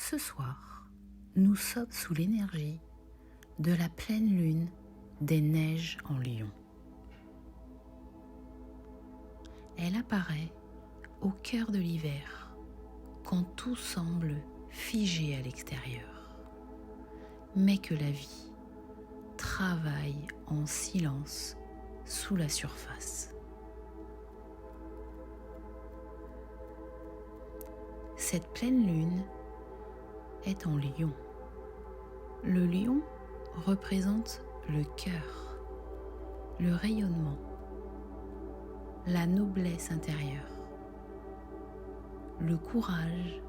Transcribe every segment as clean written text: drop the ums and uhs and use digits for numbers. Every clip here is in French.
Ce soir, nous sommes sous l'énergie de la pleine lune des neiges en Lion. Elle apparaît au cœur de l'hiver, quand tout semble figé à l'extérieur, mais que la vie travaille en silence sous la surface. Cette pleine lune est en Lion. Le lion représente le cœur, le rayonnement, la noblesse intérieure, le courage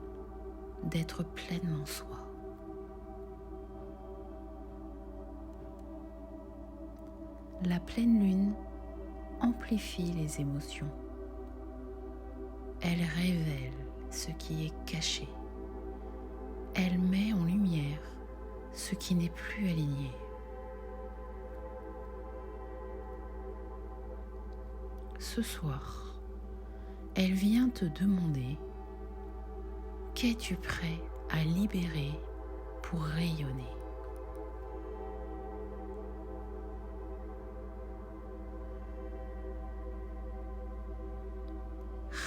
d'être pleinement soi. La pleine lune amplifie les émotions. Elle révèle ce qui est caché. Elle met en lumière ce qui n'est plus aligné. Ce soir, elle vient te demander: qu'es-tu prêt à libérer pour rayonner?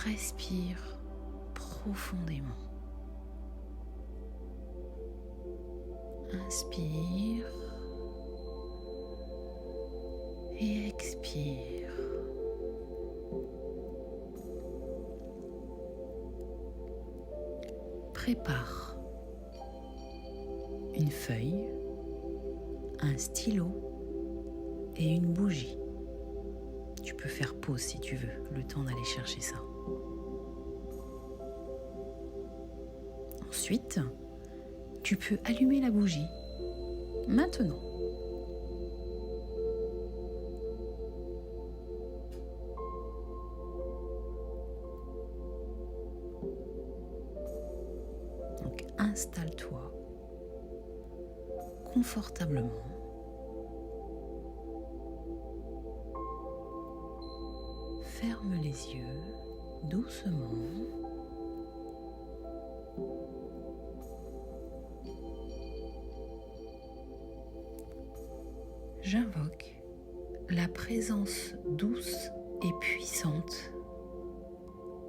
Respire profondément. Inspire et expire. Prépare une feuille, un stylo et une bougie. Tu peux faire pause si tu veux, le temps d'aller chercher ça. Ensuite, tu peux allumer la bougie maintenant. Donc installe-toi confortablement. Ferme les yeux doucement. J'invoque la présence douce et puissante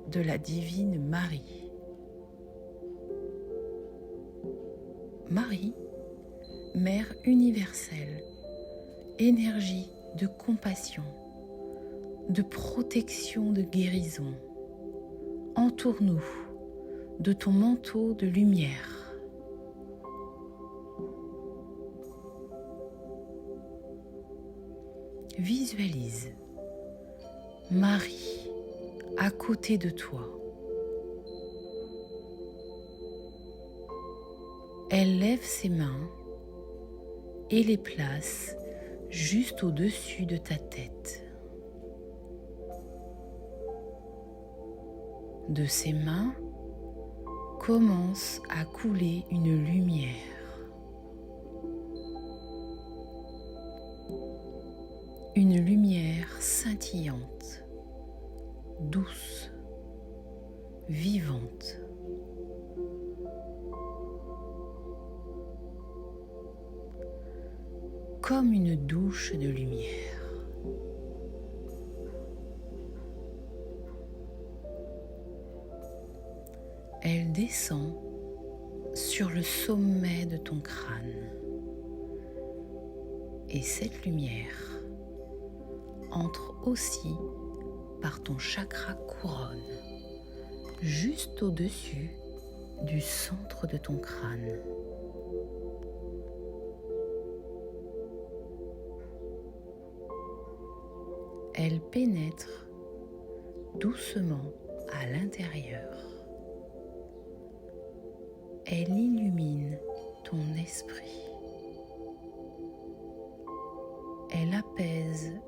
de la divine Marie. Marie, Mère universelle, énergie de compassion, de protection, de guérison, entoure-nous de ton manteau de lumière. Visualise Marie à côté de toi. Elle lève ses mains et les place juste au-dessus de ta tête. De ses mains commence à couler une lumière. Une lumière scintillante, douce, vivante. Comme une douche de lumière. Elle descend sur le sommet de ton crâne. Et cette lumière entre aussi par ton chakra couronne, juste au-dessus du centre de ton crâne. Elle pénètre doucement à l'intérieur. Elle illumine ton esprit. Elle apaise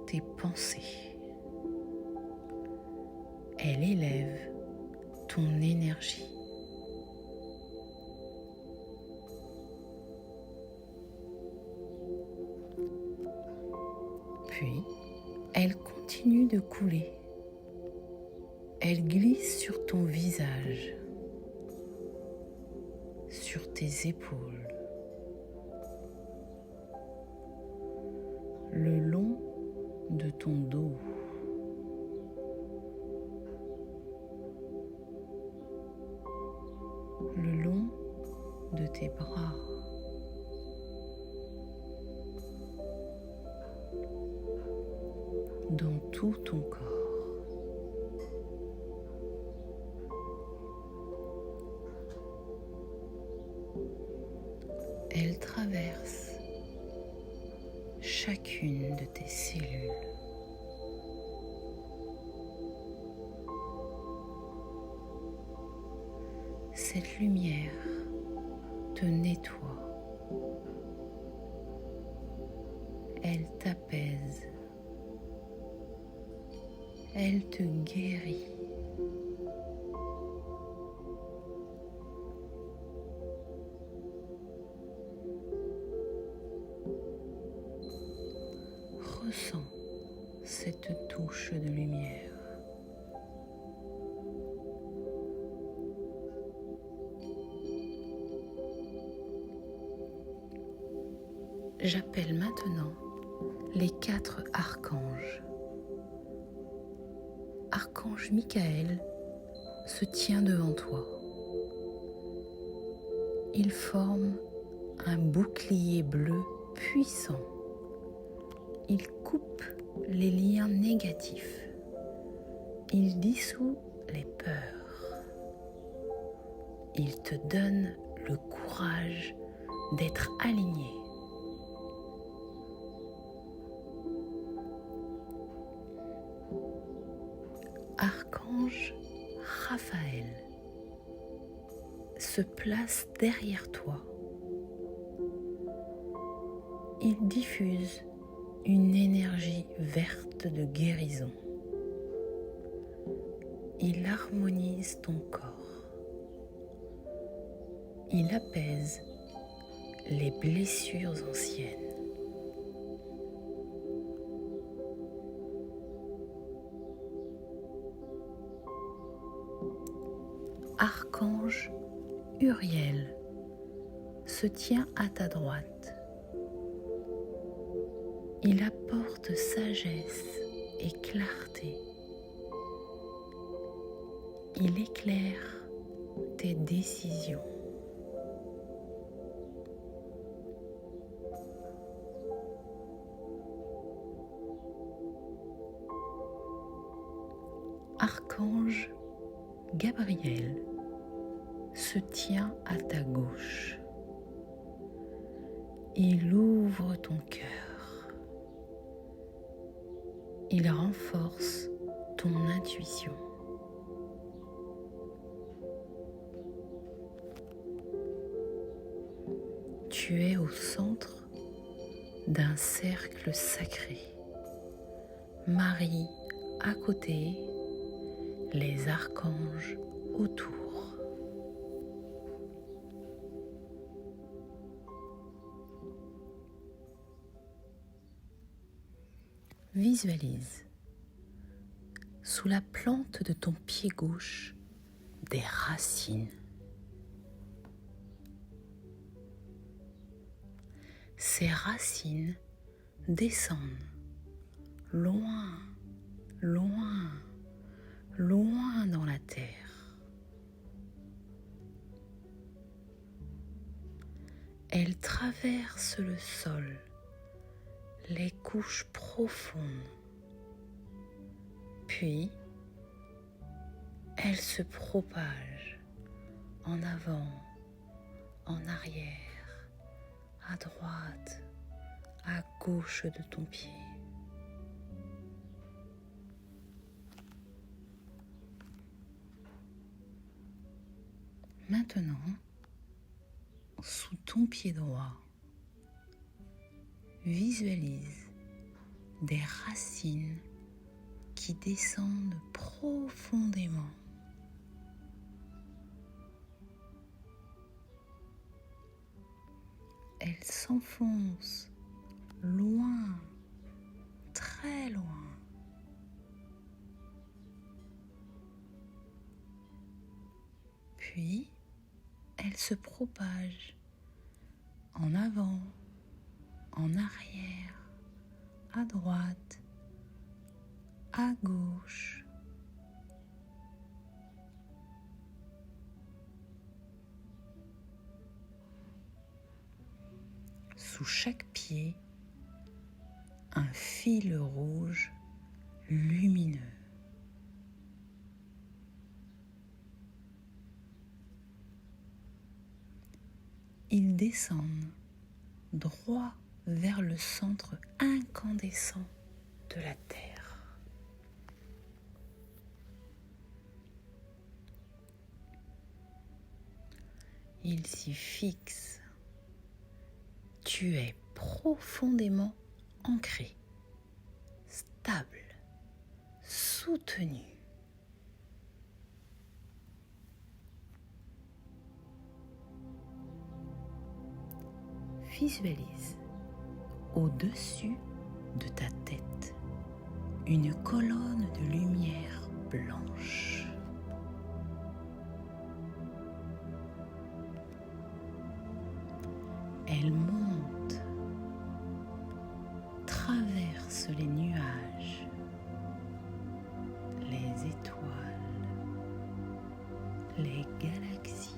tes pensées. Elle élève ton énergie. Puis, elle continue de couler. Elle glisse sur ton visage. sur tes épaules, le long de ton dos, le long de tes bras, dans tout ton corps. Elle traverse chacune de tes cellules. Cette lumière te nettoie. Elle t'apaise. Elle te guérit. Ressens cette touche de lumière. J'appelle maintenant les 4 archanges. Archange Michael se tient devant toi. Il forme un bouclier bleu puissant. Il coupe les liens négatifs. Il dissout les peurs. Il te donne le courage d'être aligné. Archange Raphaël se place derrière toi. Il diffuse une énergie verte de guérison. Il harmonise ton corps. Il apaise les blessures anciennes. Archange Uriel se tient à ta droite. Il apporte sagesse et clarté. Il éclaire tes décisions. Archange Gabriel se tient à ta gauche. Il ouvre ton cœur. Il renforce ton intuition. Tu es au centre d'un cercle sacré. Marie à côté, les archanges autour. Visualise sous la plante de ton pied gauche des racines. Ces racines descendent loin, loin, loin dans la terre. Elles traversent le sol, les couches profondes. Puis, elles se propagent en avant, en arrière, à droite, à gauche de ton pied. Maintenant, sous ton pied droit, visualise des racines qui descendent profondément. Elles s'enfoncent loin, très loin. Puis, elles elle se propage en avant, en arrière, à droite, à gauche. Sous chaque pied, un fil rouge lumineux. Ils descendent droit vers le centre incandescent de la Terre. Ils s'y fixent. Tu es profondément ancré, stable, soutenu. Visualise au-dessus de ta tête une colonne de lumière blanche. Elle monte, traverse les nuages, les étoiles, les galaxies.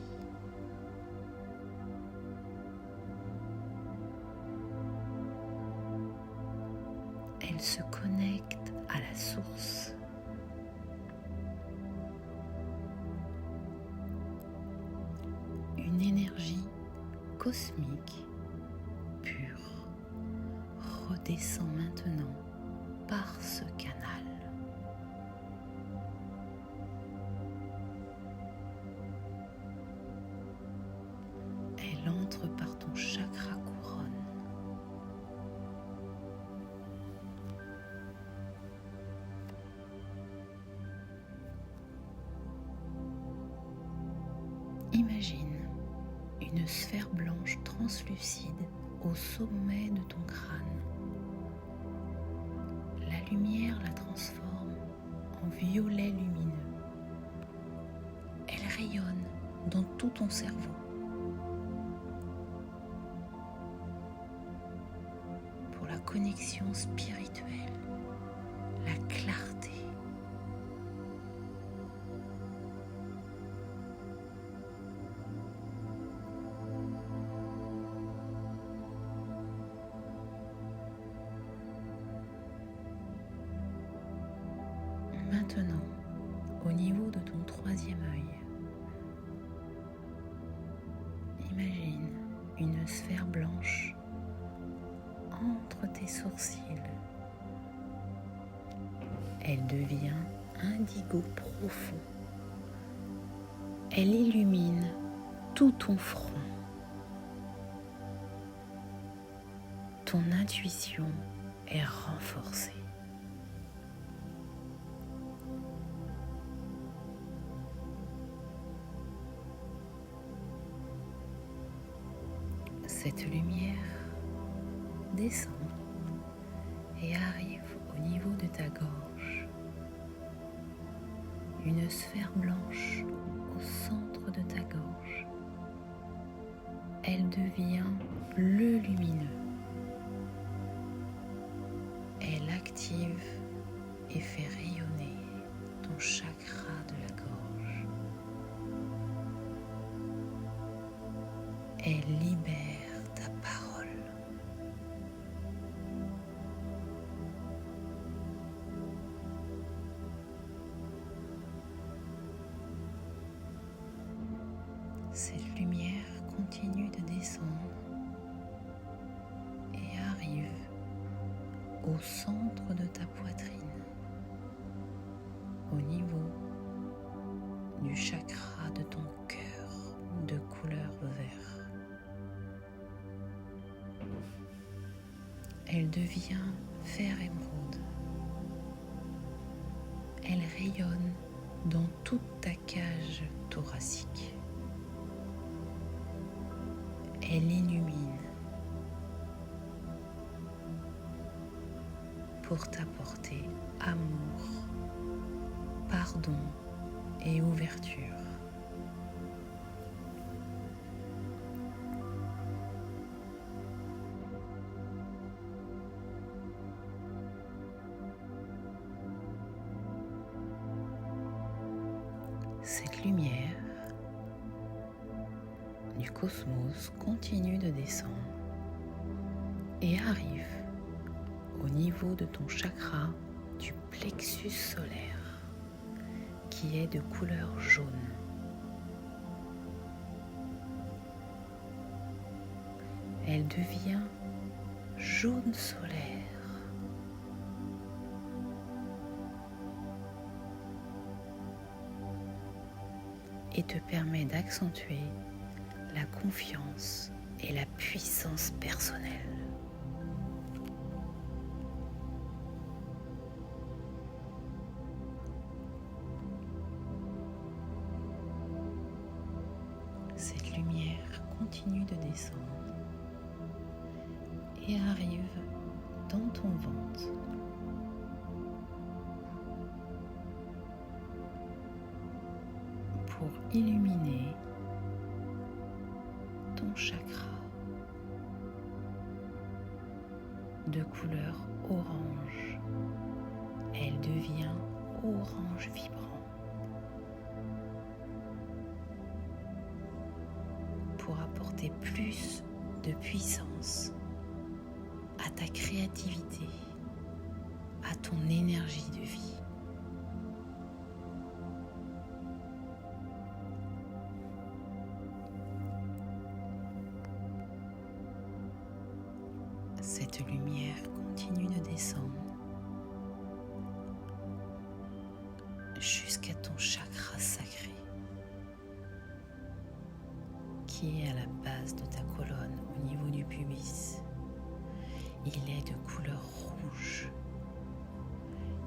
Elle se connecte à la source. Une énergie cosmique pure redescend maintenant par ce canal. Elle entre par ton chakra couronne. Imagine une sphère blanche translucide au sommet de ton crâne. La lumière la transforme en violet lumineux. Elle rayonne dans tout ton cerveau. Pour la connexion spirituelle, la clarté. Maintenant, au niveau de ton troisième œil, imagine une sphère blanche entre tes sourcils. Elle devient indigo profond. Elle illumine tout ton front. Ton intuition est renforcée. Cette lumière descend et arrive au niveau de ta gorge. Une sphère blanche au centre de ta gorge. Elle devient bleu lumineux. Elle active et fait rayonner ton chakra de la gorge. Elle libère ta parole. Cette lumière continue de descendre et arrive au centre de ta poitrine, au niveau du chakra de ton cœur de couleur vert. Elle devient vert émeraude. Elle rayonne dans toute ta cage thoracique. Elle illumine pour t'apporter amour, pardon et ouverture. du cosmos continue de descendre et arrive au niveau de ton chakra du plexus solaire qui est de couleur jaune. Elle devient jaune solaire. Et te permet d'accentuer la confiance et la puissance personnelle. Cette lumière continue de descendre et arrive dans ton ventre. Pour illuminer ton chakra de couleur orange. Elle devient orange vibrant pour apporter plus de puissance à ta créativité, à ton énergie de vie. Cette lumière continue de descendre jusqu'à ton chakra sacré qui est à la base de ta colonne au niveau du pubis. Il est de couleur rouge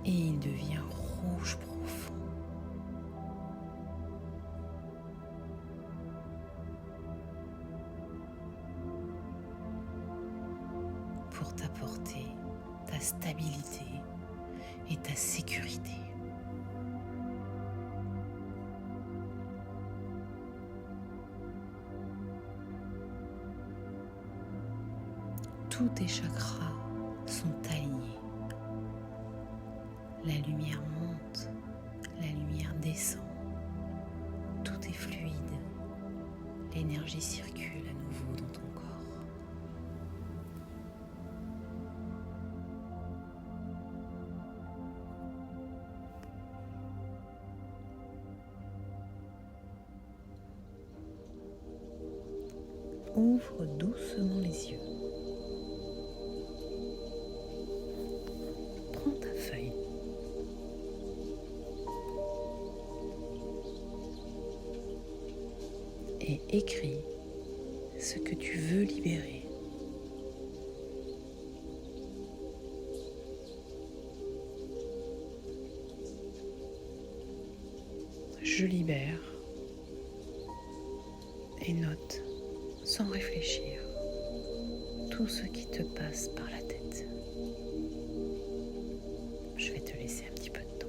et il devient rouge profond. Pour t'apporter ta stabilité et ta sécurité. Tous tes chakras sont alignés. La lumière monte, la lumière descend. Tout est fluide. L'énergie circule à nouveau dans ton corps. Ouvre doucement les yeux. Prends ta feuille. Et écris ce que tu veux libérer. Je libère et note sans réfléchir tout ce qui te passe par la tête. Je vais te laisser un petit peu de temps.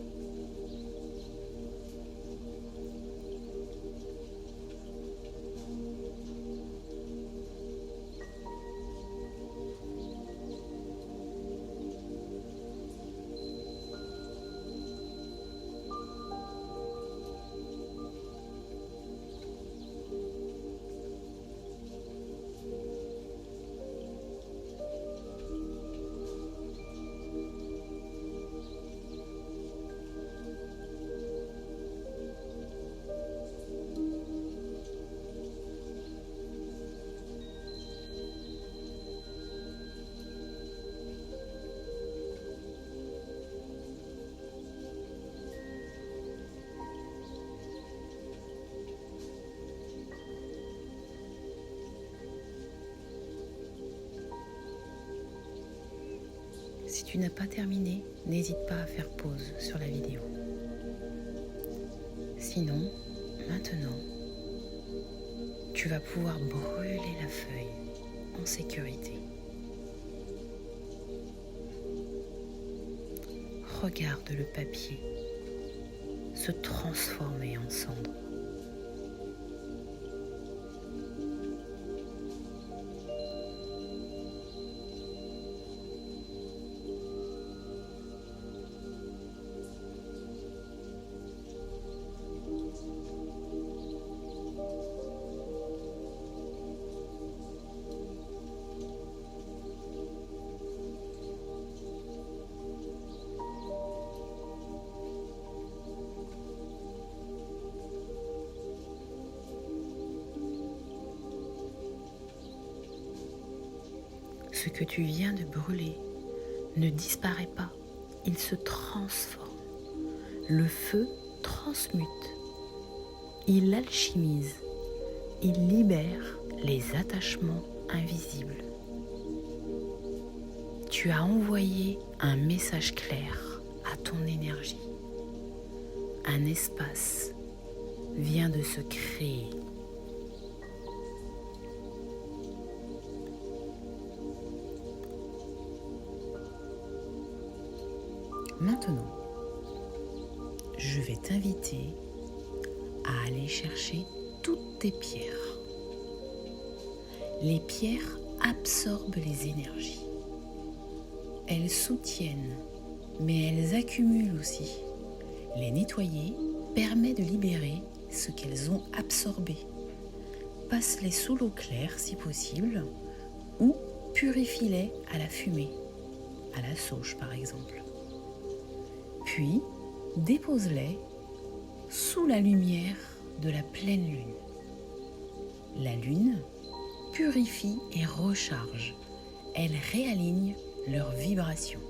Si tu n'as pas terminé, n'hésite pas à faire pause sur la vidéo. Sinon, maintenant, tu vas pouvoir brûler la feuille en sécurité. Regarde le papier se transformer en cendre. Ce que tu viens de brûler ne disparaît pas, il se transforme. Le feu transmute, il alchimise, il libère les attachements invisibles. Tu as envoyé un message clair à ton énergie. Un espace vient de se créer. Maintenant, je vais t'inviter à aller chercher toutes tes pierres. Les pierres absorbent les énergies. Elles soutiennent, mais elles accumulent aussi. Les nettoyer permet de libérer ce qu'elles ont absorbé. Passe-les sous l'eau claire si possible, ou purifie-les à la fumée, à la sauge par exemple. Puis, dépose-les sous la lumière de la pleine lune. La lune purifie et recharge. Elle réaligne leurs vibrations.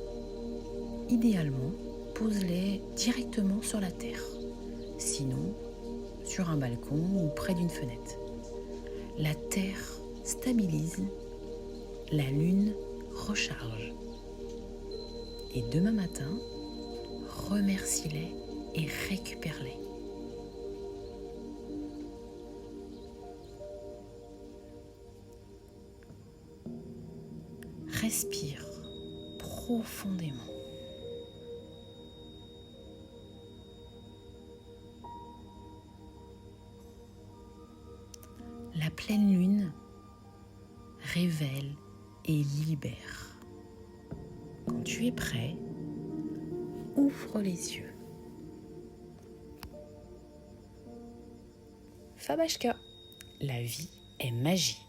Idéalement, pose-les directement sur la terre. Sinon, sur un balcon ou près d'une fenêtre. La terre stabilise, la lune recharge. Et demain matin, remercie-les et récupère-les. Respire profondément. La pleine lune révèle et libère. Quand tu es prêt, ouvre les yeux. Fabashka, la vie est magie.